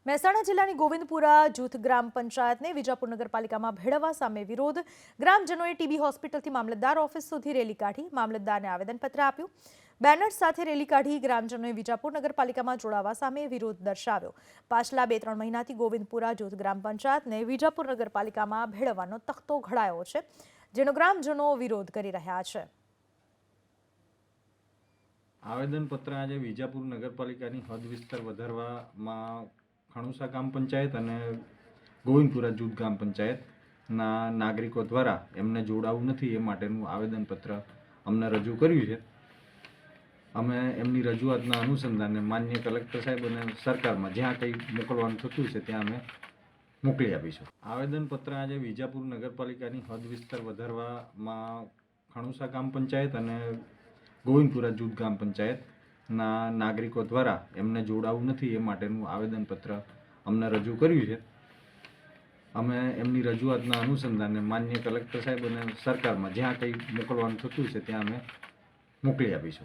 મહેસાણા જિલ્લાની ગોવિંદપુરા જૂથ ગ્રામ પંચાયતને વિજાપુર નગરપાલિકામાં ભેળવવા સામે વિરોધ. ગ્રામજનોએ ટીબી હોસ્પિટલથી મામલતદાર ઓફિસ સુધી રેલી કાઢી મામલતદારને આવેદનપત્ર આપ્યું. બેનર સાથે રેલી કાઢી ગ્રામજનોએ વિજાપુર નગરપાલિકામાં જોડાવા સામે વિરોધ દર્શાવ્યો. પાછલા 2-3 મહિનાથી ગોવિંદપુરા જૂથ ગ્રામ પંચાયતને વિજાપુર નગરપાલિકામાં ભેળવવાનો તખ્તો ઘડાયો છે, જેનો ગ્રામજનો વિરોધ કરી રહ્યા છે. આવેદનપત્ર આજે વિજાપુર નગરપાલિકાની હદ વિસ્તાર વધારવામાં ખણુસા ગ્રામ પંચાયત અને ગોવિંદપુરા જૂથ ગ્રામ પંચાયતના નાગરિકો દ્વારા એમને જોડાવું નથી એ માટેનું આવેદનપત્ર અમને રજૂ કર્યું છે. અમે એમની રજૂઆતના અનુસંધાને માન્ય કલેક્ટર સાહેબ અને સરકારમાં જ્યાં કંઈ મોકલવાનું થતું છે ત્યાં અમે મોકલી આપીશું. આવેદનપત્ર આજે વિજાપુર નગરપાલિકાની હદ વિસ્તાર વધારવામાં ખણુસા ગ્રામ પંચાયત અને ગોવિંદપુરા જૂથ ગ્રામ પંચાયતના નાગરિકો દ્વારા એમને જોડાવું નથી એ માટેનું આવેદનપત્ર અમને રજૂ કર્યું છે. અમે એમની રજૂઆતના અનુસંધાને માન્ય કલેક્ટર સાહેબ અને સરકારમાં જ્યાં કંઈ મોકલવાનું થતું છે ત્યાં અમે મોકલી આપીશું.